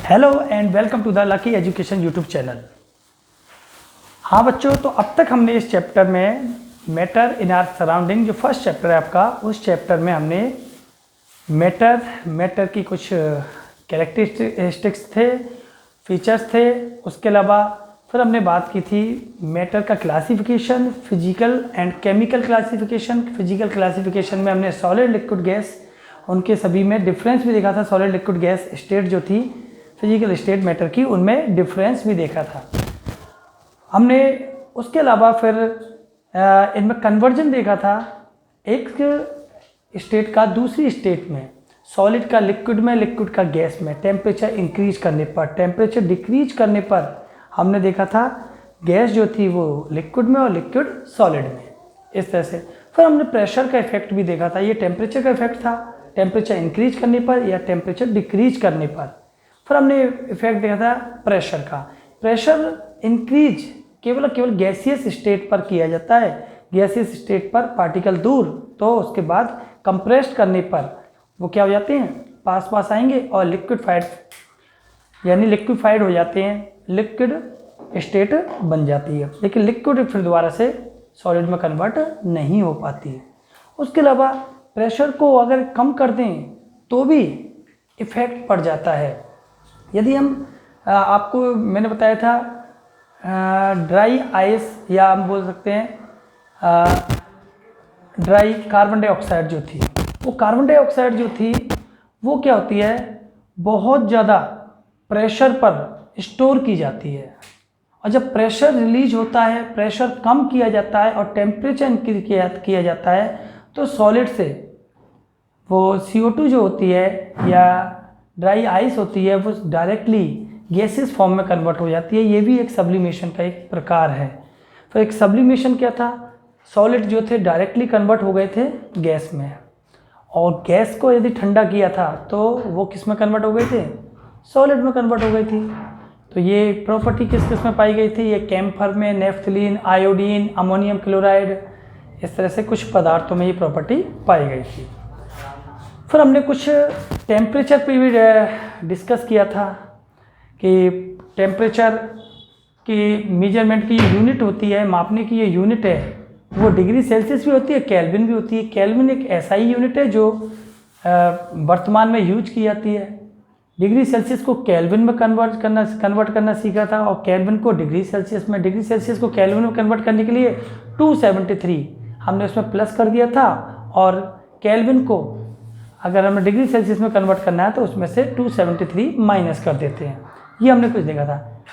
Hello and welcome to the lucky education YouTube channel. हाँ बच्चों, तो अब तक हमने इस चैप्टर में मैटर इन आर सराउंडिंग, जो फर्स्ट चैप्टर है आपका, उस चैप्टर में हमने मैटर की कुछ कैरेक्टरिस्टिक्स थे, फीचर्स थे। उसके अलावा फिर हमने बात की थी मैटर का classification, physical and chemical classification. Physical classification में हमने सॉलिड, लिक्विड, गैस, उनके सभी में डिफरेंस भी देखा था। सॉलिड, लिक्विड, गैस स्टेट जो थी फिजिकल स्टेट मैटर की, उनमें डिफरेंस भी देखा था हमने। उसके अलावा फिर इनमें कन्वर्जन देखा था, एक स्टेट का दूसरी स्टेट में, सॉलिड का लिक्विड में, लिक्विड का गैस में। टेम्परेचर इंक्रीज करने पर, टेम्परेचर डिक्रीज करने पर हमने देखा था गैस जो थी वो लिक्विड में और लिक्विड सॉलिड में, इस तरह से। फिर हमने प्रेशर का इफेक्ट भी देखा था, ये टेम्परेचर का इफेक्ट था, टेम्परेचर इंक्रीज करने पर या टेम्परेचर डिक्रीज करने पर। फिर हमने इफेक्ट देखा था प्रेशर का। प्रेशर इंक्रीज केवल गैसियस स्टेट पर किया जाता है, गैसियस स्टेट पर पार्टिकल दूर, तो उसके बाद कंप्रेस्ड करने पर वो क्या हो जाते हैं, पास आएंगे और लिक्विफाइड यानी लिक्विफाइड हो जाते हैं, लिक्विड स्टेट बन जाती है। लेकिन लिक्विड फिर दोबारा से सॉलिड में कन्वर्ट नहीं हो पाती है। उसके अलावा प्रेशर को अगर कम कर दें तो भी इफेक्ट पड़ जाता है। यदि हम आपको मैंने बताया था ड्राई आइस, या हम बोल सकते हैं ड्राई कार्बन डाइऑक्साइड जो थी, वो कार्बन डाइऑक्साइड जो थी वो क्या होती है, बहुत ज़्यादा प्रेशर पर स्टोर की जाती है। और जब प्रेशर रिलीज होता है, प्रेशर कम किया जाता है और टेम्परेचर इंक्रीज किया जाता है, तो सॉलिड से वो CO2 जो होती है या ड्राई आइस होती है, वो डायरेक्टली गैसेस फॉर्म में कन्वर्ट हो जाती है। ये भी एक सब्लिमेशन का एक प्रकार है। तो एक सब्लिमेशन क्या था, सॉलिड जो थे डायरेक्टली कन्वर्ट हो गए थे गैस में, और गैस को यदि ठंडा किया था तो वो किस में कन्वर्ट हो गए थे, सॉलिड में कन्वर्ट हो गई थी। तो ये प्रॉपर्टी किस किस में पाई गई थी, ये कैम्फर में, नेफ्थलीन, आयोडीन, अमोनियम क्लोराइड, इस तरह से कुछ पदार्थों में ये प्रॉपर्टी पाई गई थी। फिर हमने कुछ टेम्परेचर पे भी डिस्कस किया था कि टेम्परेचर की मेजरमेंट की यूनिट होती है, मापने की ये यूनिट है, वो डिग्री सेल्सियस भी होती है, केल्विन भी होती है। केल्विन एक ऐसा ही यूनिट है जो वर्तमान में यूज की जाती है। डिग्री सेल्सियस को केल्विन में कन्वर्ट करना सीखा था, और केल्विन को डिग्री सेल्सियस में, डिग्री सेल्सियस को केल्विन में कन्वर्ट करने के लिए 273 हमने उसमें प्लस कर दिया था, और केल्विन को अगर हमें डिग्री सेल्सियस में कन्वर्ट करना है तो उसमें से 273 माइनस कर देते हैं। ये हमने कुछ देखा था।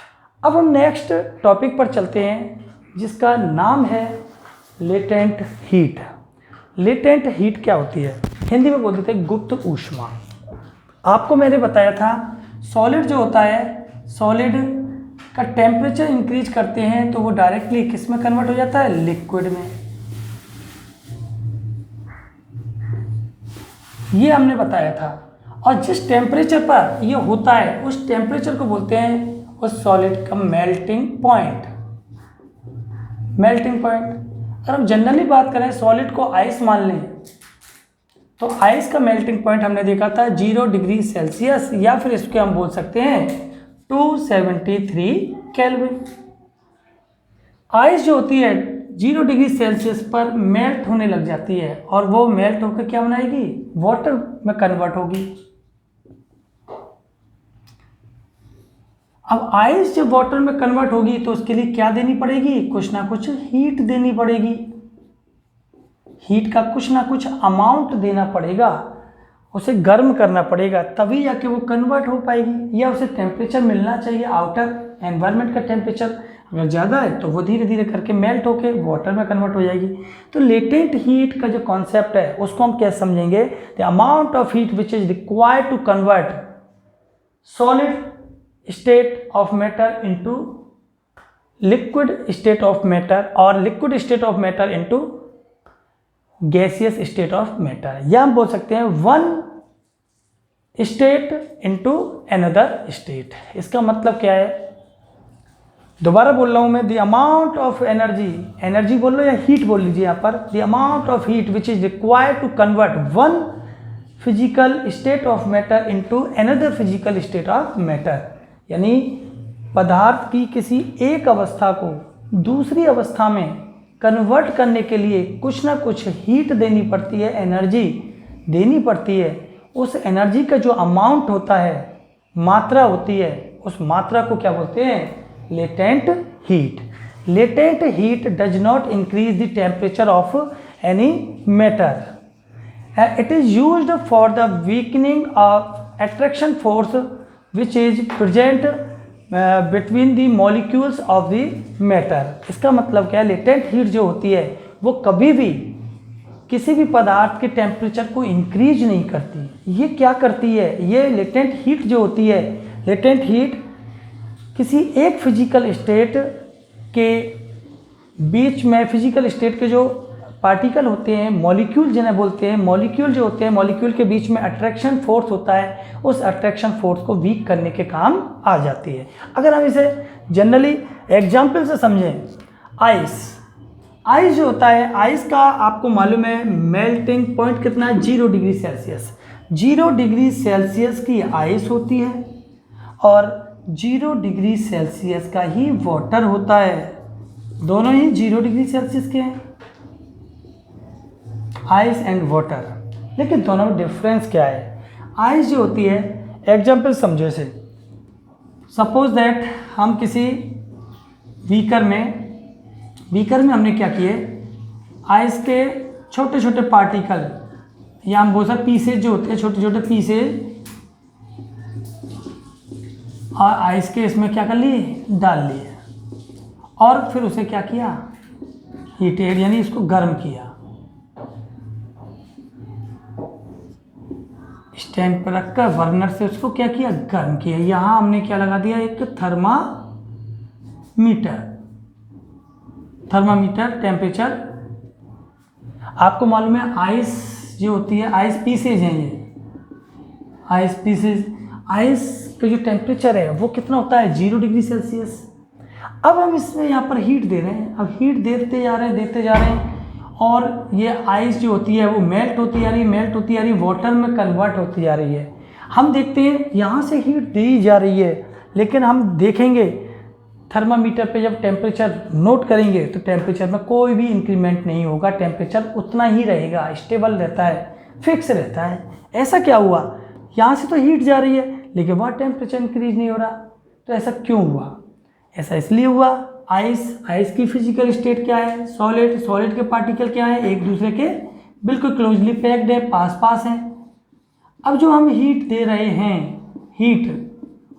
अब हम नेक्स्ट टॉपिक पर चलते हैं, जिसका नाम है लेटेंट हीट। लेटेंट हीट क्या होती है, हिंदी में बोल देते हैं गुप्त ऊष्मा। आपको मैंने बताया था सॉलिड जो होता है, सॉलिड का टेम्परेचर इंक्रीज करते हैं तो वो डायरेक्टली किस में कन्वर्ट हो जाता है, लिक्विड में। ये हमने बताया था। और जिस टेम्परेचर पर ये होता है उस टेम्परेचर को बोलते हैं उस सॉलिड का मेल्टिंग पॉइंट। मेल्टिंग पॉइंट, अगर हम जनरली बात करें, सॉलिड को आइस मान लें तो आइस का मेल्टिंग पॉइंट हमने देखा था 0 डिग्री सेल्सियस, या फिर इसके हम बोल सकते हैं 273 केल्विन। आइस जो होती है 0 डिग्री सेल्सियस पर मेल्ट होने लग जाती है, और वो मेल्ट होकर क्या बनाएगी, वाटर में कन्वर्ट होगी। अब आइस जब वाटर में कन्वर्ट होगी तो उसके लिए क्या देनी पड़ेगी, कुछ ना कुछ हीट देनी पड़ेगी। हीट का कुछ ना कुछ अमाउंट देना पड़ेगा, उसे गर्म करना पड़ेगा, तभी जाके वो कन्वर्ट हो पाएगी। या उसे टेम्परेचर मिलना चाहिए, आउटर एनवायरनमेंट का टेम्परेचर अगर ज़्यादा है तो वो धीरे धीरे करके मेल्ट होके वाटर में कन्वर्ट हो जाएगी। तो लेटेंट हीट का जो कॉन्सेप्ट है उसको हम क्या समझेंगे, the amount of heat which is required to convert solid state of matter into liquid state of matter, और liquid state of matter into gaseous state of matter. या हम बोल सकते हैं one state into another state. इसका मतलब क्या है, दोबारा बोल रहा हूँ मैं, द अमाउंट ऑफ एनर्जी बोल लो या हीट बोल लीजिए यहाँ पर, the amount of heat which is required to convert one physical state of matter into another physical state of matter, यानी पदार्थ की किसी एक अवस्था को दूसरी अवस्था में कन्वर्ट करने के लिए कुछ ना कुछ हीट देनी पड़ती है, एनर्जी देनी पड़ती है। उस एनर्जी का जो अमाउंट होता है, मात्रा होती है, उस मात्रा को क्या बोलते हैं? Latent heat. Latent heat does not increase the temperature of any matter. It is used for the weakening of attraction force which is present between the molecules of the matter। इसका मतलब क्या है? लेटेंट हीट जो होती है वो कभी भी किसी भी पदार्थ के टेम्परेचर को इंक्रीज नहीं करती। ये क्या करती है? ये लेटेंट हीट जो होती है, लेटेंट हीट किसी एक फिजिकल स्टेट के बीच में, फिजिकल स्टेट के जो पार्टिकल होते हैं, मॉलिक्यूल जिन्हें बोलते हैं, मॉलिक्यूल जो होते हैं, मॉलिक्यूल के बीच में अट्रैक्शन फोर्स होता है, उस अट्रैक्शन फोर्स को वीक करने के काम आ जाती है। अगर हम इसे जनरली एग्जाम्पल से समझें, आइस जो होता है, आइस का आपको मालूम है मेल्टिंग पॉइंट कितना है? 0 डिग्री सेल्सियस। 0 डिग्री सेल्सियस की आइस होती है और 0 डिग्री सेल्सियस का ही वाटर होता है। दोनों ही 0 डिग्री सेल्सियस के हैं, आइस एंड वाटर। लेकिन दोनों में डिफरेंस क्या है? आइस जो होती है, एग्जाम्पल समझो इसे, सपोज दैट हम किसी बीकर में हमने क्या किए, आइस के छोटे छोटे पार्टिकल या हम बोल सकते पीसेज जो होते हैं, छोटे छोटे पीसेज, और आइस के इसमें क्या कर लिए? डाल लिए, और फिर उसे क्या किया? हीटेड, यानी इसको गर्म किया, स्टैंड पर रखकर बर्नर से उसको क्या किया? गर्म किया। यहाँ हमने क्या लगा दिया? एक थर्मामीटर टेम्परेचर। आपको मालूम है आइस जो होती है, आइस पीसेज हैं ये, आइस पीसेज, आइस का जो टेम्परेचर है वो कितना होता है? 0 डिग्री सेल्सियस। अब हम इसमें यहाँ पर हीट दे रहे हैं, अब हीट देते जा रहे हैं और ये आइस जो होती है वो मेल्ट होती जा रही है, वाटर में कन्वर्ट होती जा रही है। हम देखते हैं यहाँ से हीट दी जा रही है, लेकिन हम देखेंगे थर्मामीटर पे जब टेम्परेचर नोट करेंगे तो टेम्परेचर में कोई भी इंक्रीमेंट नहीं होगा, टेम्परेचर उतना ही रहेगा, स्टेबल रहता है, फिक्स रहता है। ऐसा क्या हुआ? यहाँ से तो हीट जा रही है लेकिन वहाँ टेम्परेचर इंक्रीज नहीं हो रहा। तो ऐसा क्यों हुआ? ऐसा इसलिए हुआ, आइस की फिजिकल स्टेट क्या है? सॉलिड के पार्टिकल क्या है? एक दूसरे के बिल्कुल क्लोजली पैक्ड है, पास हैं। अब जो हम हीट दे रहे हैं,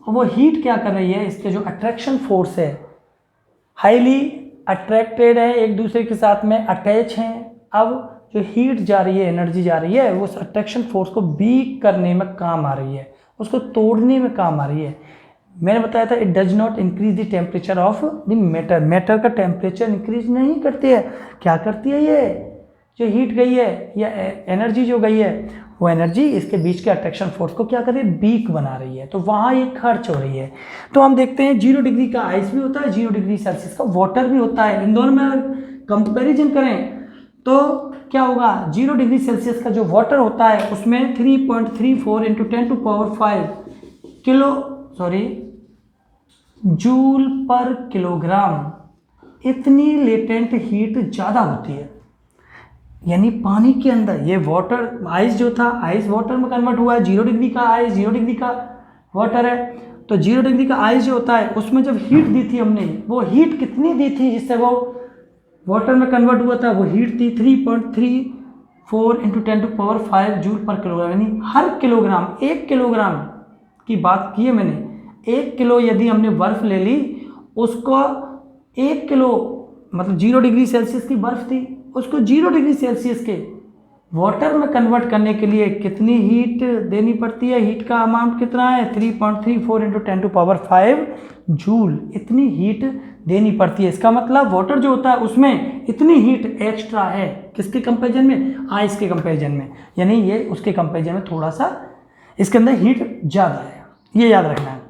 वो हीट क्या कर रही है? इसके जो अट्रैक्शन फोर्स है, हाईली अट्रैक्टेड है, एक दूसरे के साथ में अटैच हैं। अब जो हीट जा रही है, एनर्जी जा रही है, वो उस अट्रैक्शन फोर्स को वीक करने में काम आ रही है, उसको तोड़ने में काम आ रही है। मैंने बताया था it does not increase the temperature of the matter का टेम्परेचर इंक्रीज नहीं करती है। क्या करती है? ये जो हीट गई है या एनर्जी जो गई है, वो एनर्जी इसके बीच के अट्रैक्शन फोर्स को क्या कर रही है? वीक बना रही है। तो वहाँ ये खर्च हो रही है। तो हम देखते हैं 0 डिग्री का आइस भी होता है, 0 डिग्री सेल्सियस का वाटर भी होता है। इन दोनों में कंपेरिजन करें तो क्या होगा? 0 डिग्री सेल्सियस का जो वाटर होता है उसमें 3.34 × 10⁵ जूल पर किलोग्राम इतनी लेटेंट हीट ज़्यादा होती है। यानी पानी के अंदर ये वाटर, आइस जो था, आइस वाटर में कन्वर्ट हुआ है। 0 डिग्री का आइस, 0 डिग्री का वाटर है। तो 0 डिग्री का आइस जो होता है उसमें जब हीट दी थी हमने, वो हीट कितनी दी थी जिससे वो वाटर में कन्वर्ट हुआ था? वो हीट थी 3.34 × 10⁵ जूल पर किलोग्राम। यानी हर किलोग्राम, 1 किलोग्राम की बात की है मैंने, 1 किलो यदि हमने बर्फ़ ले ली, उसको 1 किलो मतलब 0 डिग्री सेल्सियस की बर्फ़ थी, उसको 0 डिग्री सेल्सियस के वाटर में कन्वर्ट करने के लिए कितनी हीट देनी पड़ती है? हीट का अमाउंट कितना है? 3.34 × 10⁵ जूल। इतनी हीट देनी पड़ती है। इसका मतलब वाटर जो होता है उसमें इतनी हीट एक्स्ट्रा है। किसके कंपैरिजन में? आइस के कंपैरिजन में। यानी ये उसके कंपैरिजन में थोड़ा सा इसके अंदर हीट ज़्यादा है, ये याद रखना है।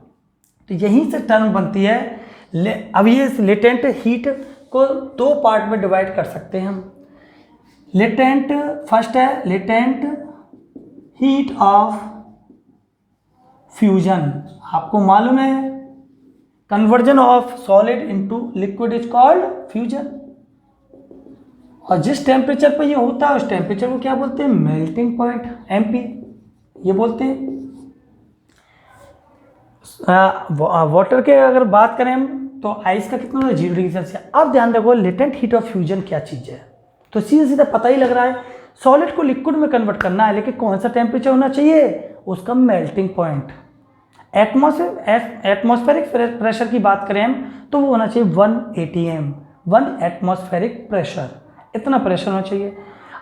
तो यहीं से टर्म बनती है। अब ये लेटेंट हीट को 2 पार्ट में डिवाइड कर सकते हैं हम। लेटेंट, फर्स्ट है लेटेंट हीट ऑफ फ्यूजन। आपको मालूम है conversion of solid into liquid is called fusion. और जिस टेम्परेचर पर ये होता है उस टेम्परेचर को क्या बोलते हैं? मेल्टिंग पॉइंट, एमपी ये बोलते हैं। वाटर के अगर बात करें हम तो आइस का कितना होता है? 0 डिग्री सेल्सियस। अब ध्यान रखो लेटेंट हीट ऑफ फ्यूजन क्या चीज़ है। तो सीधा सीधा पता ही लग रहा है सॉलिड को लिक्विड में कन्वर्ट करना है, लेकिन कौन सा टेम्परेचर होना चाहिए? उसका मेल्टिंग पॉइंट। एटमॉस्फेरिक प्रेशर की बात करें हम तो वो होना चाहिए 1 atm, 1 एटमॉस्फेरिक प्रेशर, इतना प्रेशर होना चाहिए।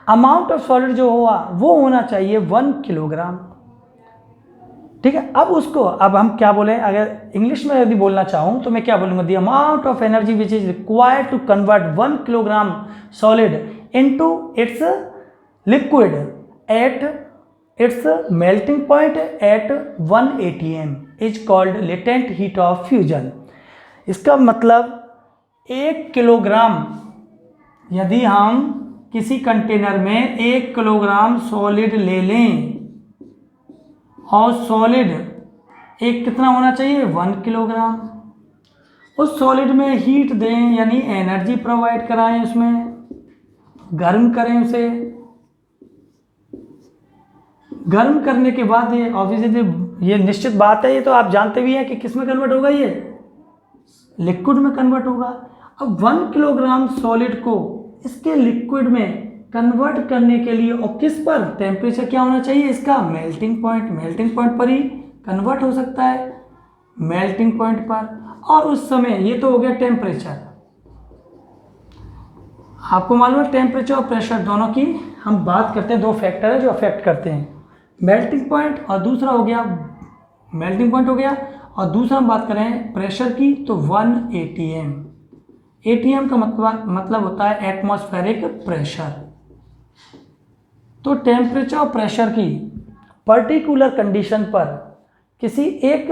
अमाउंट ऑफ सॉलिड जो हुआ वो होना चाहिए 1 किलोग्राम। ठीक है, अब हम क्या बोले, अगर इंग्लिश में यदि बोलना चाहूँ तो मैं क्या बोलूँगा? The amount of energy which is required to convert 1 kilogram solid into its liquid at its melting point at 1 atm is called latent heat of fusion. इसका मतलब 1 किलोग्राम, यदि हम किसी कंटेनर में 1 किलोग्राम सॉलिड ले लें और सॉलिड एक कितना होना चाहिए? 1 किलोग्राम। उस सॉलिड में हीट दें यानी एनर्जी प्रोवाइड कराएं, उसमें गर्म करें, उसे गर्म करने के बाद ये ऑब्वियसली ये निश्चित बात है, ये तो आप जानते भी हैं कि किस में कन्वर्ट होगा? ये लिक्विड में कन्वर्ट होगा। अब 1 किलोग्राम सॉलिड को इसके लिक्विड में कन्वर्ट करने के लिए और किस पर टेम्परेचर क्या होना चाहिए? इसका मेल्टिंग पॉइंट। मेल्टिंग पॉइंट पर ही कन्वर्ट हो सकता है, मेल्टिंग पॉइंट पर। और उस समय ये तो हो गया टेम्परेचर। आपको मालूम है टेम्परेचर और प्रेशर दोनों की हम बात करते हैं, 2 फैक्टर है जो अफेक्ट करते हैं, मेल्टिंग पॉइंट और दूसरा हो गया मेल्टिंग पॉइंट हो गया, और दूसरा हम बात करें प्रेशर की तो 1 atm। atm का मतलब होता है एटमॉस्फेरिक प्रेशर। तो टेम्परेचर और प्रेशर की पर्टिकुलर कंडीशन पर किसी एक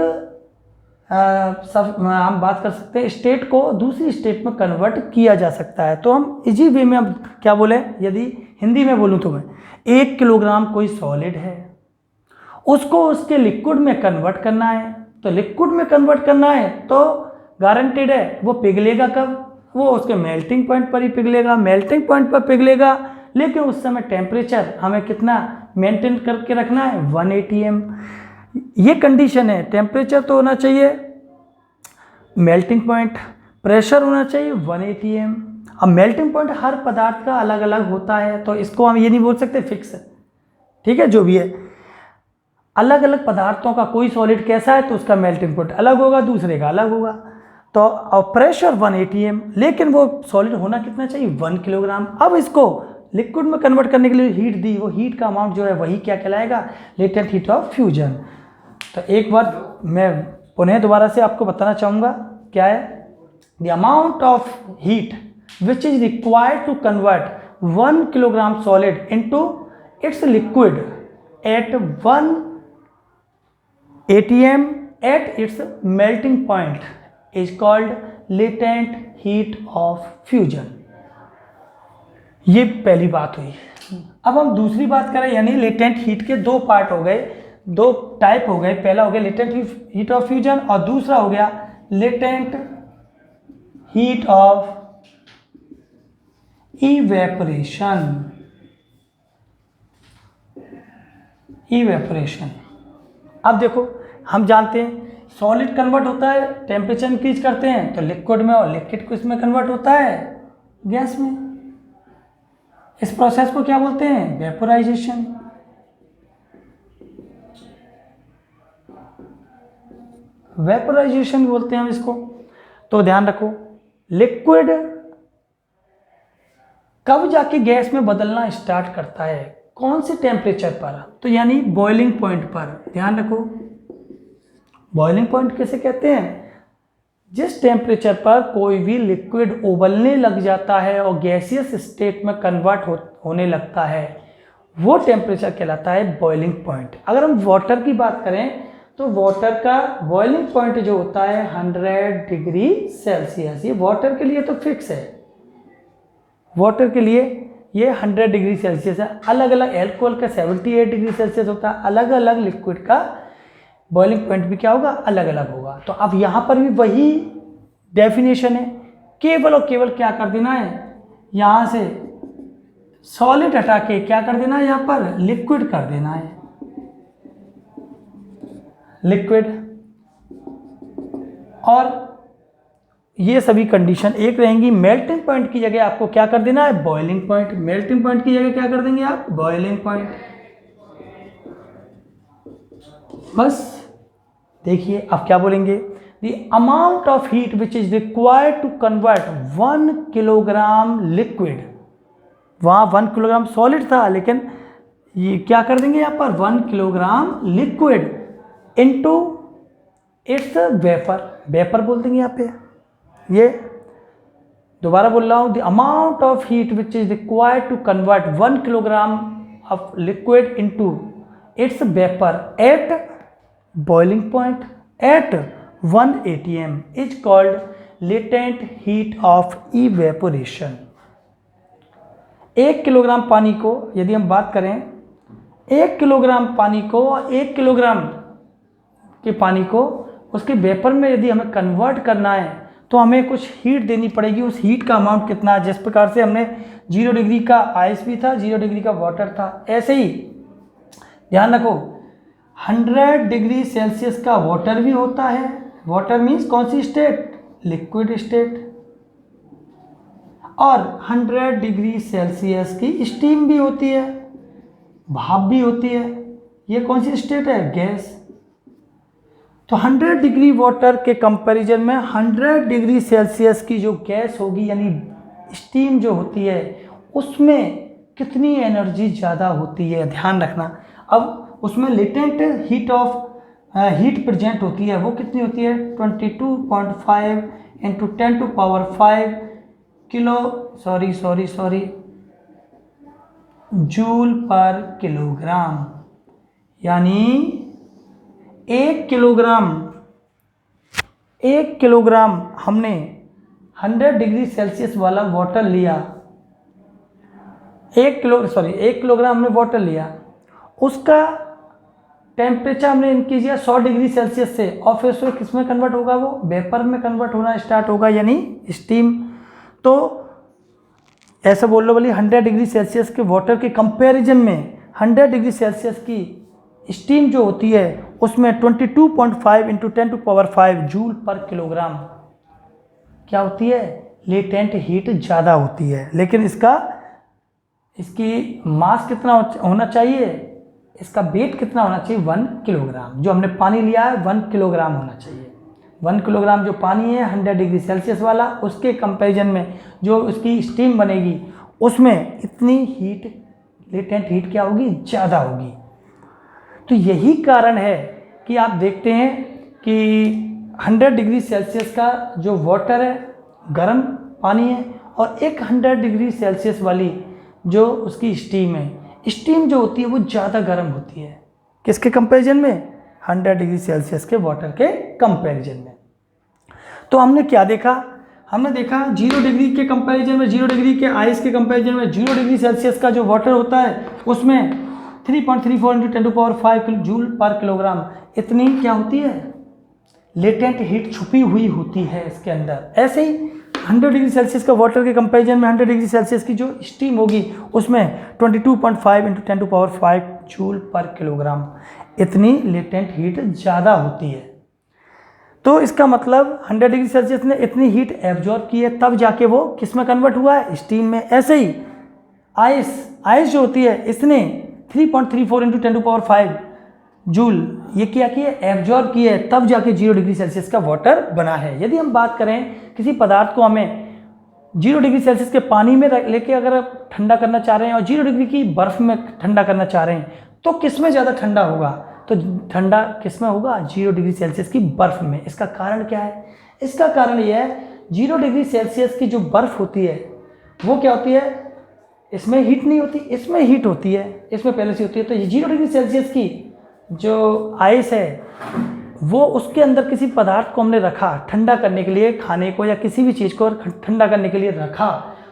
हम बात कर सकते हैं स्टेट को दूसरी स्टेट में कन्वर्ट किया जा सकता है। तो हम इजी वे में अब क्या बोले, यदि हिंदी में बोलूँ तो मैं 1 किलोग्राम कोई सॉलिड है, उसको उसके लिक्विड में कन्वर्ट करना है। तो लिक्विड में कन्वर्ट करना है तो गारंटेड है वो पिघलेगा कब? वो उसके मेल्टिंग पॉइंट पर ही पिघलेगा। मेल्टिंग पॉइंट पर पिघलेगा, लेकिन उस समय टेम्परेचर हमें कितना मेंटेन करके रखना है? 1 atm। ये कंडीशन है, टेम्परेचर तो होना चाहिए, मेल्टिंग पॉइंट, प्रेशर होना चाहिए 1 atm। अब मेल्टिंग पॉइंट हर पदार्थ का अलग अलग होता है, तो इसको हम ये नहीं बोल सकते फिक्स है, ठीक है? जो भी है, अलग अलग पदार्थों का कोई सॉलिड कैसा है तो उसका मेल्टिंग पॉइंट अलग होगा, दूसरे का अलग होगा। तो और प्रेशर 1 atm, लेकिन वो सॉलिड होना कितना चाहिए? 1 किलोग्राम। अब इसको लिक्विड में कन्वर्ट करने के लिए हीट दी, वो हीट का अमाउंट जो है वही क्या कहलाएगा? Latent heat of fusion. तो एक बार मैं पुनः दोबारा से आपको बताना चाहूँगा, क्या है? The amount of heat which is required to convert 1 kilogram solid into its liquid at 1 atm at its melting point is called latent heat of fusion। ये पहली बात हुई। अब हम दूसरी बात करें, यानी लेटेंट हीट के 2 पार्ट हो गए, 2 टाइप हो गए। पहला हो गया लेटेंट हीट ऑफ फ्यूजन और दूसरा हो गया लेटेंट हीट ऑफ इवेपोरेशन। अब देखो, हम जानते हैं सॉलिड कन्वर्ट होता है, टेम्परेचर इंक्रीज करते हैं तो लिक्विड में, और लिक्विड को इसमें कन्वर्ट होता है गैस में। इस प्रोसेस को क्या बोलते हैं? वेपोराइजेशन। वेपोराइजेशन बोलते हैं हम इसको। तो ध्यान रखो, लिक्विड कब जाके गैस में बदलना स्टार्ट करता है? कौन से टेम्परेचर पर? तो यानी बॉइलिंग पॉइंट पर। ध्यान रखो, बॉइलिंग पॉइंट किसे कहते हैं? जिस टेम्परेचर पर कोई भी लिक्विड उबलने लग जाता है और गैसियस स्टेट में कन्वर्ट होने लगता है, वो टेम्परेचर कहलाता है बॉइलिंग पॉइंट। अगर हम वाटर की बात करें तो वाटर का बॉइलिंग पॉइंट जो होता है 100 डिग्री सेल्सियस। ये वाटर के लिए तो फिक्स है, वाटर के लिए ये 100 डिग्री सेल्सियस है। अलग अलग एल्कोहल का 78 डिग्री सेल्सियस होता है, अलग अलग लिक्विड का बॉइलिंग पॉइंट भी क्या होगा, अलग अलग होगा। तो अब यहाँ पर भी वही डेफिनेशन है, केवल और केवल क्या कर देना है, यहाँ से सॉलिड हटा के क्या कर देना है, यहाँ पर लिक्विड कर देना है, लिक्विड। और ये सभी कंडीशन एक रहेंगी। मेल्टिंग पॉइंट की जगह आपको क्या कर देना है, बॉइलिंग पॉइंट। मेल्टिंग पॉइंट की जगह क्या कर देंगे आप, बॉइलिंग पॉइंट। बस देखिए अब क्या बोलेंगे, the amount of heat which is required to convert 1 kilogram liquid, वहाँ 1 किलोग्राम सॉलिड था, लेकिन ये क्या कर देंगे यहाँ पर 1 kilogram liquid into its vapour, vapour बोल देंगे यहाँ पे। ये दोबारा बोल रहा हूँ, the amount of heat which is required to convert 1 kilogram of liquid into its vapour at boiling point at 1 atm is called latent heat of evaporation. 1 kilogram पानी को यदि हम बात करें, 1 किलोग्राम पानी को, 1 किलोग्राम के पानी को उसके वेपर में यदि हमें कन्वर्ट करना है तो हमें कुछ हीट देनी पड़ेगी। उस हीट का अमाउंट कितना है, जिस प्रकार से हमने 0 डिग्री का आइस भी था, 0 डिग्री का वाटर था, ऐसे ही ध्यान रखो 100 डिग्री सेल्सियस का वाटर भी होता है। वाटर मीन्स कौन सी स्टेट, लिक्विड स्टेट। और 100 डिग्री सेल्सियस की स्टीम भी होती है, भाप भी होती है। ये कौन सी स्टेट है, गैस। तो 100 डिग्री वाटर के कंपैरिजन में 100 डिग्री सेल्सियस की जो गैस होगी यानी स्टीम जो होती है उसमें कितनी एनर्जी ज़्यादा होती है, ध्यान रखना। अब उसमें लेटेंट हीट प्रेजेंट होती है, वो कितनी होती है 22.5 इंटू 10⁵ किलो सॉरी जूल पर किलोग्राम। यानी 1 किलोग्राम हमने 100 डिग्री सेल्सियस वाला वाटर लिया, 1 किलोग्राम हमने वाटर लिया, उसका टेम्परेचर हमने इंक्रीज किया 100 डिग्री सेल्सियस से, और फिर उसमें किस में कन्वर्ट होगा, वो वेपर में कन्वर्ट होना स्टार्ट होगा, यानी स्टीम। तो ऐसा बोल लो, बोली 100 डिग्री सेल्सियस के वाटर के कंपैरिजन में 100 डिग्री सेल्सियस की स्टीम जो होती है उसमें 22.5 इंटू 10⁵ जूल पर किलोग्राम क्या होती है, लेटेंट हीट ज़्यादा होती है। लेकिन इसकी मास कितना होना चाहिए, इसका वेट कितना होना चाहिए, 1 किलोग्राम। जो हमने पानी लिया है 1 किलोग्राम होना चाहिए। 1 किलोग्राम जो पानी है 100 डिग्री सेल्सियस वाला, उसके कंपैरिजन में जो उसकी स्टीम बनेगी उसमें इतनी हीट, लेटेंट हीट क्या होगी, ज़्यादा होगी। तो यही कारण है कि आप देखते हैं कि 100 डिग्री सेल्सियस का जो वाटर है गर्म पानी है, और एक 100 डिग्री सेल्सियस वाली जो उसकी स्टीम है, स्टीम जो होती है वो ज़्यादा गर्म होती है। किसके कंपैरिजन में, 100 डिग्री सेल्सियस के वाटर के कंपैरिजन में। तो हमने क्या देखा, हमने देखा 0 डिग्री के कंपैरिजन में, 0 डिग्री के आइस के कंपैरिजन में 0 डिग्री सेल्सियस का जो वाटर होता है उसमें 3.34 इंटू 10⁵ जूल पर किलोग्राम इतनी क्या होती है, लेटेंट हीट छुपी हुई होती है इसके अंदर। ऐसे ही 100 डिग्री सेल्सियस का वाटर के कंपैरिजन में 100 डिग्री सेल्सियस की जो स्टीम होगी उसमें 22.5 इंटू 10⁵ जूल पर किलोग्राम इतनी लेटेंट हीट ज़्यादा होती है। तो इसका मतलब 100 डिग्री सेल्सियस ने इतनी हीट एब्जॉर्ब की है, तब जाके वो किस में कन्वर्ट हुआ है, स्टीम में। ऐसे ही आइस जो होती है इसने 3.34 इंटू 10⁵ जूल ये क्या किया, एब्जॉर्ब किया है, तब जाके 0 डिग्री सेल्सियस का वाटर बना है। यदि हम बात करें किसी पदार्थ को हमें 0 डिग्री सेल्सियस के पानी में लेके अगर आप ठंडा करना चाह रहे हैं और 0 डिग्री की बर्फ़ में ठंडा करना चाह रहे हैं, तो किस में ज़्यादा ठंडा होगा, तो ठंडा किस में होगा, 0 डिग्री सेल्सियस की बर्फ़ में। इसका कारण क्या है, इसका कारण यह है 0 डिग्री सेल्सियस की जो बर्फ़ होती है वो क्या होती है, इसमें हीट नहीं होती, इसमें हीट होती है, इसमें पहले से होती है। तो ये 0 डिग्री सेल्सियस की जो आइस है वो उसके अंदर किसी पदार्थ को हमने रखा ठंडा करने के लिए, खाने को या किसी भी चीज़ को ठंडा करने के लिए रखा,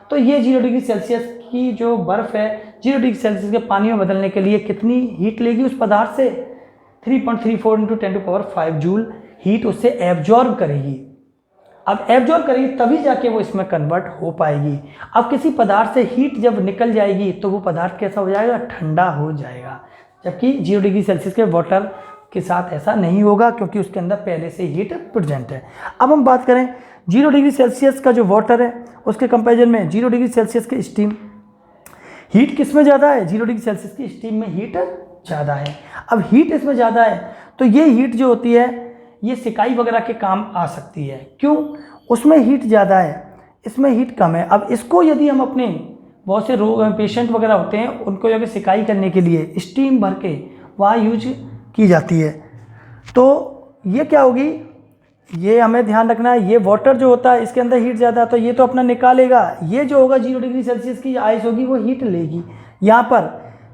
तो ये 0 डिग्री सेल्सियस की जो बर्फ़ है 0 डिग्री सेल्सियस के पानी में बदलने के लिए कितनी हीट लेगी उस पदार्थ से? 3.34 × 10⁵ जूल हीट उससे एब्जॉर्ब करेगी। अब एब्जॉर्ब करेगी तभी जाके वो इसमें कन्वर्ट हो पाएगी। अब किसी पदार्थ से हीट जब निकल जाएगी तो वो पदार्थ कैसा हो जाएगा? ठंडा हो जाएगा। जबकि 0 डिग्री सेल्सियस के वाटर के साथ ऐसा नहीं होगा, क्योंकि उसके अंदर पहले से हीट प्रेजेंट है। अब हम बात करें 0 डिग्री सेल्सियस का जो वाटर है उसके कंपैरिजन में 0 डिग्री सेल्सियस की स्टीम, हीट किस में ज़्यादा है? 0 डिग्री सेल्सियस की स्टीम में हीट ज़्यादा है। अब हीट इसमें ज़्यादा है तो ये हीट जो होती है ये सिकाई वगैरह के काम आ सकती है। क्यों? उसमें हीट ज़्यादा है, इसमें हीट कम है। अब इसको यदि हम अपने बहुत से पेशेंट वगैरह होते हैं उनको यदि सिकाई करने के लिए स्टीम भर के वहाँ यूज की जाती है, तो ये क्या होगी? ये हमें ध्यान रखना है, ये वाटर जो होता है इसके अंदर हीट ज़्यादा है तो ये तो अपना निकालेगा। ये जो होगा 0 डिग्री सेल्सियस की आइस होगी वो हीट लेगी। यहाँ पर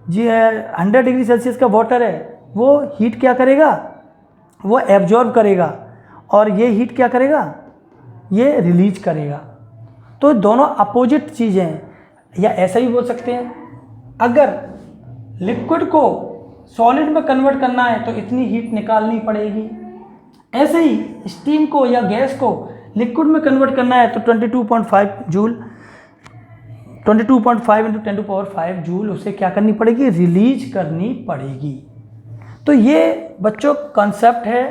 जी 100 डिग्री सेल्सियस का वाटर है वो हीट क्या करेगा? वो एब्जॉर्ब करेगा और ये हीट क्या करेगा? ये रिलीज करेगा। तो दोनों अपोजिट चीज़ें हैं, या ऐसा ही बोल सकते हैं, अगर लिक्विड को सॉलिड में कन्वर्ट करना है तो इतनी हीट निकालनी पड़ेगी। ऐसे ही स्टीम को या गैस को लिक्विड में कन्वर्ट करना है तो 22.5 जूल 22.5 × 10⁵ जूल उसे क्या करनी पड़ेगी? रिलीज करनी पड़ेगी। तो ये बच्चों कॉन्सेप्ट है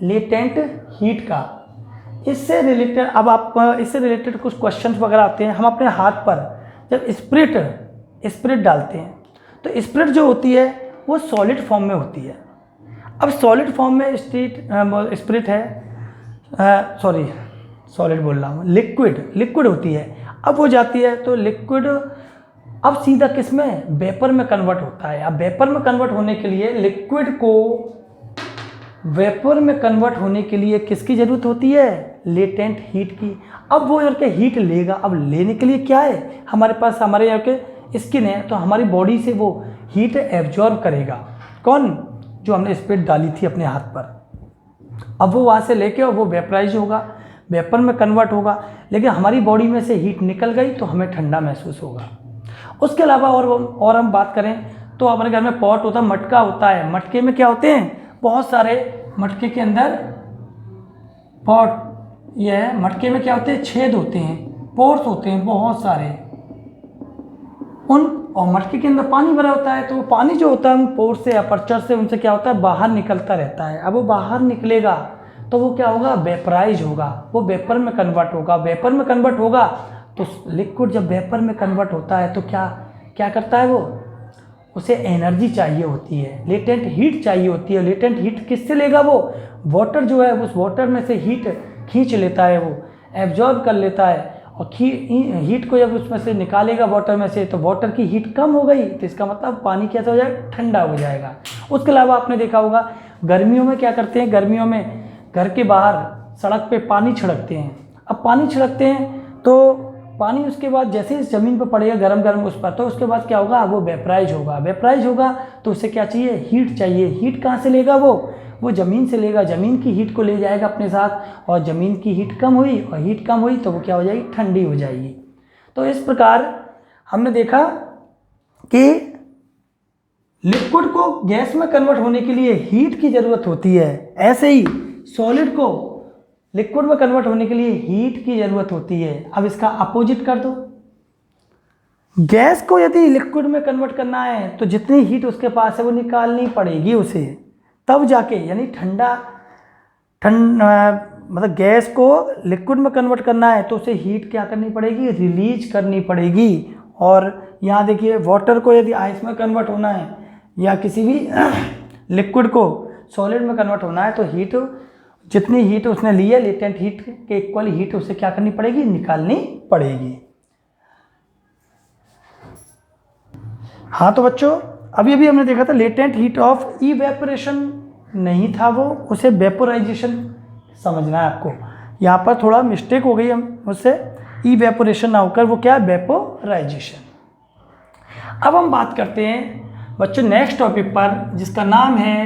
लेटेंट हीट का। इससे रिलेटेड अब आप इससे रिलेटेड कुछ क्वेश्चंस वगैरह आते हैं। हम अपने हाथ पर जब स्पिरिट डालते हैं तो स्पिरिट जो होती है वो सॉलिड फॉर्म में होती है। अब सॉलिड फॉर्म में स्पिरिट है, सॉरी सॉलिड बोल रहा हूँ, लिक्विड होती है। अब वो जाती है तो लिक्विड अब सीधा किस में? वेपर में कन्वर्ट होता है। अब वेपर में कन्वर्ट होने के लिए लिक्विड को वेपर में कन्वर्ट होने के लिए किसकी ज़रूरत होती है? लेटेंट हीट की। अब वो यहाँ के हीट लेगा। अब लेने के लिए क्या है हमारे पास? हमारे यहाँ के स्किन है तो हमारी बॉडी से वो हीट एब्जॉर्ब करेगा। कौन? जो हमने स्पिरिट डाली थी अपने हाथ पर। अब वो वहाँ से लेके और वो वेपराइज होगा, वेपर में कन्वर्ट होगा, लेकिन हमारी बॉडी में से हीट निकल गई तो हमें ठंडा महसूस होगा। उसके अलावा और हम बात करें तो हमारे घर में पॉट होता है, मटका होता है। मटके में क्या होते हैं? बहुत सारे मटके के अंदर पॉट, ये है मटके में क्या होते हैं? छेद होते हैं, पोर्स होते हैं बहुत सारे और मटके के अंदर पानी भरा होता है। तो वो पानी जो होता है उन पोर्स से, अपर्चर से, उनसे क्या होता है? बाहर निकलता रहता है। अब वो बाहर निकलेगा तो वो क्या होगा? वेपराइज होगा, वो वेपर में कन्वर्ट होगा। वेपर में कन्वर्ट होगा तो लिक्विड जब वेपर में कन्वर्ट होता है तो क्या करता है? वो उसे एनर्जी चाहिए होती है, लेटेंट हीट चाहिए होती है। लेटेंट हीट किससे लेगा? वो वाटर जो है उस वाटर में से हीट खींच लेता है, वो एब्जॉर्ब कर लेता है और हीट को जब उसमें से निकालेगा वाटर में से तो वाटर की हीट कम हो गई तो इसका मतलब पानी कैसा हो जाएगा? ठंडा हो जाएगा। उसके अलावा आपने देखा होगा गर्मियों में क्या करते हैं? गर्मियों में घर के बाहर सड़क पे पानी छिड़कते हैं। अब पानी छिड़कते हैं तो पानी उसके बाद जैसे इस ज़मीन पर पड़ेगा गरम उस पर, तो उसके बाद क्या होगा? वो वेपराइज होगा तो उसे क्या चाहिए? हीट चाहिए। हीट कहाँ से लेगा? वो ज़मीन से लेगा, ज़मीन की हीट को ले जाएगा अपने साथ और ज़मीन की हीट कम हुई और हीट कम हुई तो वो क्या हो जाएगी? ठंडी हो जाएगी। तो इस प्रकार हमने देखा कि लिक्विड को गैस में कन्वर्ट होने के लिए हीट की ज़रूरत होती है, ऐसे ही सॉलिड को लिक्विड में कन्वर्ट होने के लिए हीट की ज़रूरत होती है। अब इसका अपोजिट कर दो, गैस को यदि लिक्विड में कन्वर्ट करना है तो जितनी हीट उसके पास है वो निकालनी पड़ेगी उसे, तब जाके, यानी मतलब गैस को लिक्विड में कन्वर्ट करना है तो उसे हीट क्या करनी पड़ेगी? रिलीज करनी पड़ेगी। और यहाँ देखिए वाटर को यदि आइस में कन्वर्ट होना है या किसी भी लिक्विड को सॉलिड में कन्वर्ट होना है तो हीट, जितनी हीट उसने ली है लेटेंट हीट के इक्वल हीट उसे क्या करनी पड़ेगी? निकालनी पड़ेगी। हाँ तो बच्चों अभी हमने देखा था लेटेंट हीट ऑफ इवेपोरेशन नहीं था, वो उसे वेपोराइजेशन समझना है आपको। यहाँ पर थोड़ा मिस्टेक हो गई मुझसे, इवेपोरेशन ना होकर वो क्या है? वेपोराइजेशन। अब हम बात करते हैं बच्चों नेक्स्ट टॉपिक पर जिसका नाम है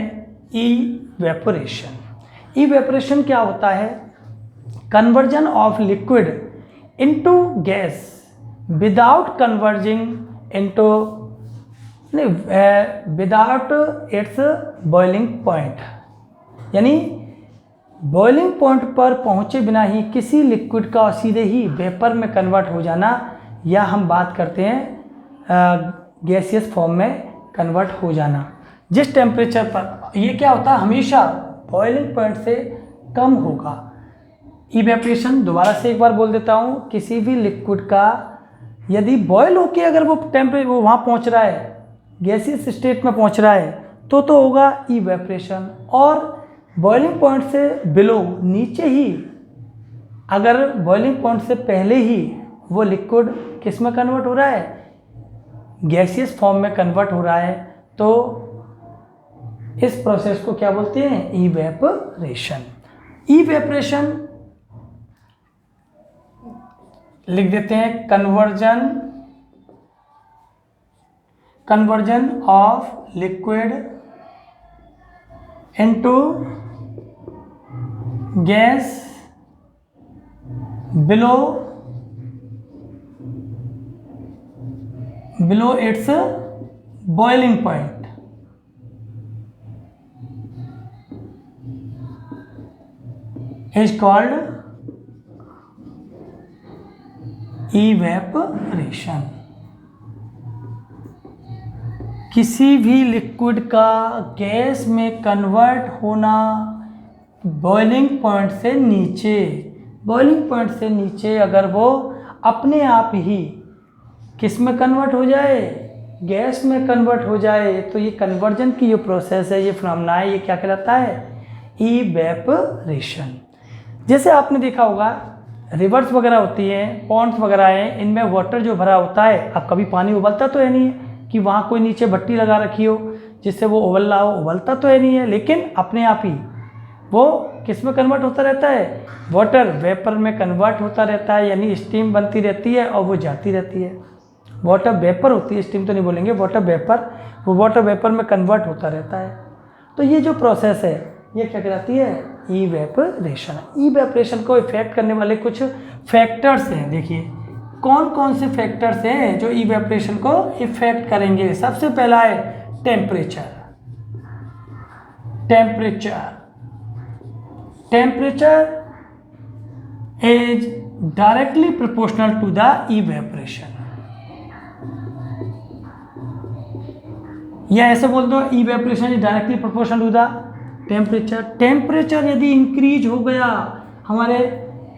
इवेपोरेशन। इवेपोरेशन क्या होता है? Conversion of liquid into gas without converging into without its boiling point, यानी बॉइलिंग पॉइंट पर पहुंचे बिना ही किसी लिक्विड का सीधे ही वेपर में कन्वर्ट हो जाना, या हम बात करते हैं गैसियस फॉर्म में कन्वर्ट हो जाना। जिस टेम्परेचर पर ये क्या होता है, हमेशा बॉइलिंग पॉइंट से कम होगा। इवेपोरेशन, दोबारा से एक बार बोल देता हूँ, किसी भी लिक्विड का यदि बॉयल होके अगर वो टेम्परेचर वो वहाँ पहुँच रहा है, गैसियस स्टेट में पहुँच रहा है, तो होगा इवेपोरेशन। और बॉइलिंग पॉइंट से बिलो, नीचे ही, अगर बॉइलिंग पॉइंट से पहले ही वो लिक्विड किस में कन्वर्ट हो रहा है, गैसियस फॉर्म में कन्वर्ट हो रहा है, तो इस प्रोसेस को क्या बोलते हैं, इवेपोरेशन। इवेपोरेशन लिख देते हैं conversion of liquid into gas below its boiling point is called evaporation। किसी भी लिक्विड का गैस में कन्वर्ट होना बॉइलिंग पॉइंट से नीचे, बॉइलिंग पॉइंट से नीचे अगर वो अपने आप ही किस में कन्वर्ट हो जाए, गैस में कन्वर्ट हो जाए, तो ये कन्वर्जन की जो प्रोसेस है, ये फिनोमेना है, ये क्या कहलाता है, इवेपोरेशन। जैसे आपने देखा होगा रिवर्स वगैरह होती हैं, पॉन्ड्स वगैरह हैं, इनमें वाटर जो भरा होता है, अब कभी पानी उबलता तो है नहीं है कि वहाँ कोई नीचे भट्टी लगा रखी हो जिससे वो उबल रहा हो, उबलता तो है नहीं है, लेकिन अपने आप ही वो किस में कन्वर्ट होता रहता है, वाटर वेपर में कन्वर्ट होता रहता है, यानी स्टीम बनती रहती है और वो जाती रहती है। वाटर वेपर होती है, स्टीम तो नहीं बोलेंगे, वाटर वेपर, वो वाटर वेपर में कन्वर्ट होता रहता है। तो ये जो प्रोसेस है ये क्या कहलाती है, इवेपोरेशन। इवेपोरेशन को इफेक्ट करने वाले कुछ फैक्टर्स हैं, देखिए कौन कौन से फैक्टर्स हैं जो इवेपोरेशन को इफेक्ट करेंगे। सबसे पहला है temperature. Temperature is directly proportional to the evaporation, या ऐसे बोल दो, evaporation is directly proportional to the temperature. Temperature यदि इंक्रीज हो गया, हमारे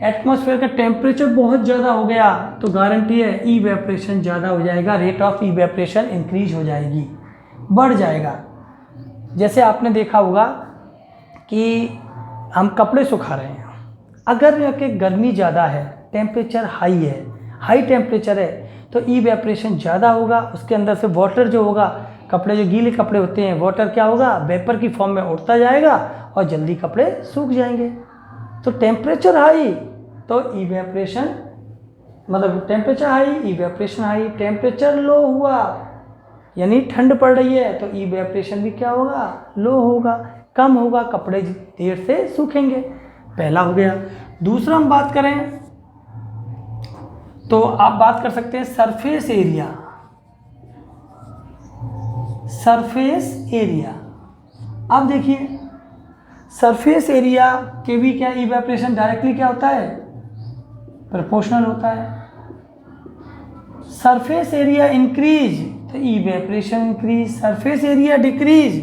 एटमॉस्फेयर का टेम्परेचर बहुत ज़्यादा हो गया, तो गारंटी है इवेपोरेशन ज़्यादा हो जाएगा, रेट ऑफ इवेपोरेशन इंक्रीज हो जाएगी, बढ़ जाएगा। जैसे आपने देखा होगा कि हम कपड़े सुखा रहे हैं, अगर कि गर्मी ज़्यादा है, टेम्परेचर हाई है, हाई टेम्परेचर है, तो इवेपोरेशन ज़्यादा होगा, उसके अंदर से वाटर जो होगा, कपड़े जो गीले कपड़े होते हैं, वाटर क्या होगा, वेपर की फॉर्म में उड़ता जाएगा और जल्दी कपड़े सूख जाएंगे। तो टेम्परेचर हाई तो इवेपोरेशन, मतलब temperature high evaporation high, temperature low हुआ यानी ठंड पड़ रही है, तो इवेपोरेशन भी क्या होगा, लो होगा, कम होगा, कपड़े देर से सूखेंगे। पहला हो गया। दूसरा हम बात करें तो आप बात कर सकते हैं सरफेस एरिया। सरफेस एरिया, अब देखिए सरफेस एरिया के भी क्या इवेपोरेशन डायरेक्टली क्या होता है, प्रोपोर्शनल होता है। सरफेस एरिया इंक्रीज तो evaporation increase, surface area decrease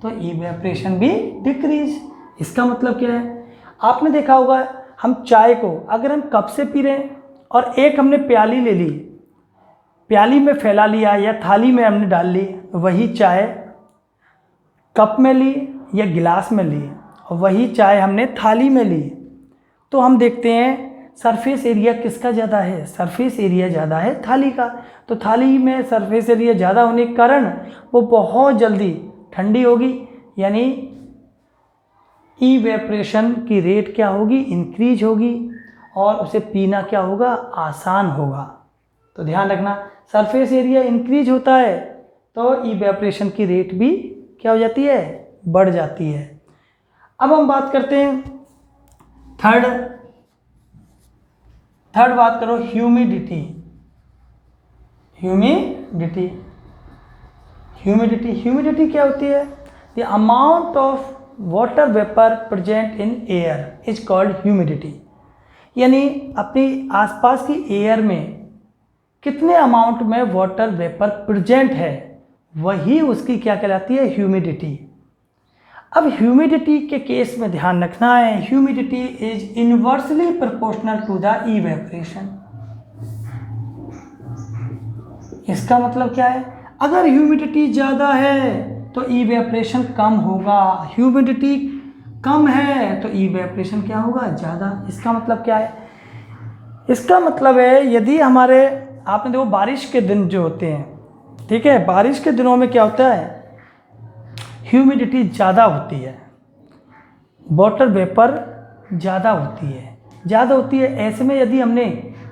तो इवेपोरेशन भी डिक्रीज। इसका मतलब क्या है, आपने देखा होगा हम चाय को अगर हम कप से पी रहे हैं और एक हमने प्याली ले ली, प्याली में फैला लिया या थाली में हमने डाल ली, वही चाय कप में ली या गिलास में ली और वही चाय हमने थाली में ली, तो हम देखते हैं सरफेस एरिया किसका ज़्यादा है, सरफेस एरिया ज़्यादा है थाली का। तो थाली में सरफेस एरिया ज़्यादा होने के कारण वो बहुत जल्दी ठंडी होगी, यानी इवेपोरेशन की रेट क्या होगी, इंक्रीज होगी और उसे पीना क्या होगा, आसान होगा। तो ध्यान रखना, सरफेस एरिया इंक्रीज होता है तो इवेपोरेशन की रेट भी क्या हो जाती है, बढ़ जाती है। अब हम बात करते हैं थर्ड बात करो ह्यूमिडिटी। ह्यूमिडिटी। ह्यूमिडिटी क्या होती है? The amount of water vapour present in air is called humidity. यानी अपनी आसपास की एयर में कितने अमाउंट में वाटर वेपर प्रेजेंट है, वही उसकी क्या कहलाती है? ह्यूमिडिटी। अब ह्यूमिडिटी के केस में ध्यान रखना है, humidity is inversely proportional to the evaporation. इसका मतलब क्या है? अगर ह्यूमिडिटी ज़्यादा है तो इवेपोरेशन कम होगा, ह्यूमिडिटी कम है तो इवेपोरेशन क्या होगा? ज़्यादा। इसका मतलब क्या है? इसका मतलब है यदि हमारे, आपने देखो बारिश के दिन जो होते हैं, ठीक है, बारिश के दिनों में क्या होता है? ह्यूमिडिटी ज़्यादा होती है, वाटर वेपर ज़्यादा होती है। ऐसे में यदि हमने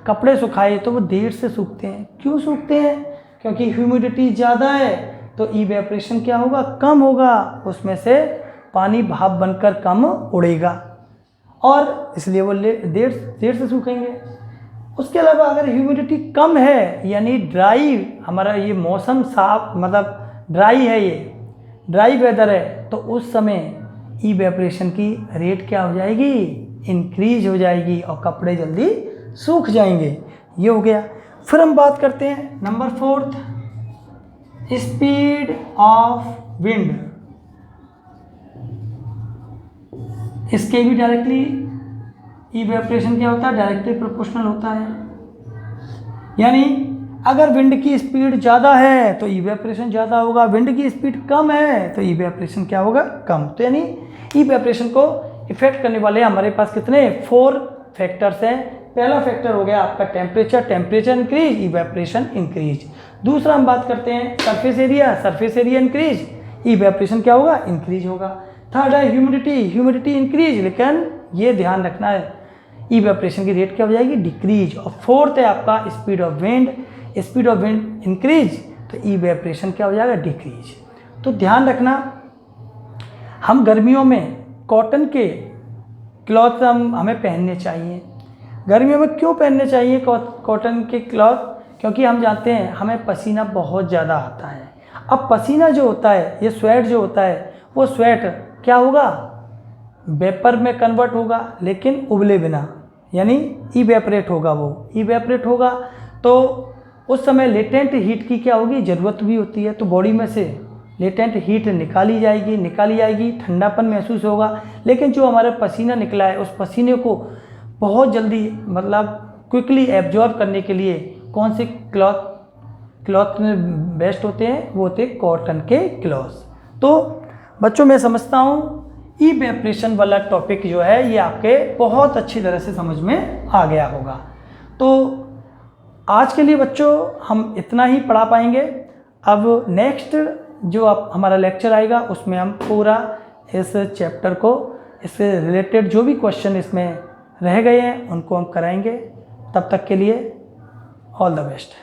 कपड़े सुखाए तो वो देर से सूखते हैं। क्यों सूखते हैं? क्योंकि ह्यूमिडिटी ज़्यादा है तो इवेपोरेशन क्या होगा? कम होगा, उसमें से पानी भाप बनकर कम उड़ेगा और इसलिए वो देर से सूखेंगे। उसके अलावा अगर ह्यूमिडिटी कम है, यानी ड्राई, हमारा ये मौसम साफ, मतलब ड्राई है, ये ड्राई वेदर है, तो उस समय इवेपोरेशन की रेट क्या हो जाएगी? इंक्रीज हो जाएगी और कपड़े जल्दी सूख जाएंगे। ये हो गया। फिर हम बात करते हैं नंबर 4, स्पीड ऑफ विंड। इसके भी डायरेक्टली इवेपोरेशन क्या होता है? डायरेक्टली प्रोपोर्शनल होता है। यानी अगर विंड की स्पीड ज़्यादा है तो इवेपोरेशन ज़्यादा होगा, विंड की स्पीड कम है तो इवेपोरेशन क्या होगा? कम। तो यानी इवेपोरेशन को इफेक्ट करने वाले हमारे पास कितने? 4 फैक्टर्स हैं। पहला फैक्टर हो गया आपका टेम्परेचर इंक्रीज, इवेपोरेशन इंक्रीज। दूसरा हम बात करते हैं सरफेस एरिया इंक्रीज, इवेपोरेशन क्या होगा? इंक्रीज होगा। थर्ड है ह्यूमिडिटी इंक्रीज, लेकिन ये ध्यान रखना है इवेपोरेशन की रेट क्या हो जाएगी? डिक्रीज। और फोर्थ है आपका स्पीड ऑफ विंड इंक्रीज, तो इवेपोरेशन क्या हो जाएगा? डिक्रीज। तो ध्यान रखना, हम गर्मियों में कॉटन के क्लॉथ हमें पहनने चाहिए। गर्मियों में क्यों पहनने चाहिए कॉटन के क्लॉथ? क्योंकि हम जानते हैं हमें पसीना बहुत ज़्यादा आता है। अब पसीना जो होता है, ये स्वेट जो होता है, वो स्वेट क्या होगा? वेपर में कन्वर्ट होगा, लेकिन उबले बिना, यानी इवेपोरेट होगा। तो उस समय लेटेंट हीट की क्या होगी? ज़रूरत भी होती है। तो बॉडी में से लेटेंट हीट निकाली जाएगी, ठंडापन महसूस होगा। लेकिन जो हमारा पसीना निकला है, उस पसीने को बहुत जल्दी, मतलब क्विकली एब्जॉर्ब करने के लिए कौन से क्लॉथ में बेस्ट होते हैं? वो होते हैं कॉटन के क्लॉथ्स। तो बच्चों, मैं समझता हूँ इवेपोरेशन वाला टॉपिक जो है ये आपके बहुत अच्छी तरह से समझ में आ गया होगा। तो आज के लिए बच्चों हम इतना ही पढ़ा पाएंगे। अब नेक्स्ट जो हमारा लेक्चर आएगा उसमें हम पूरा इस चैप्टर को, इससे रिलेटेड जो भी क्वेश्चन इसमें रह गए हैं उनको हम कराएंगे। तब तक के लिए ऑल द बेस्ट।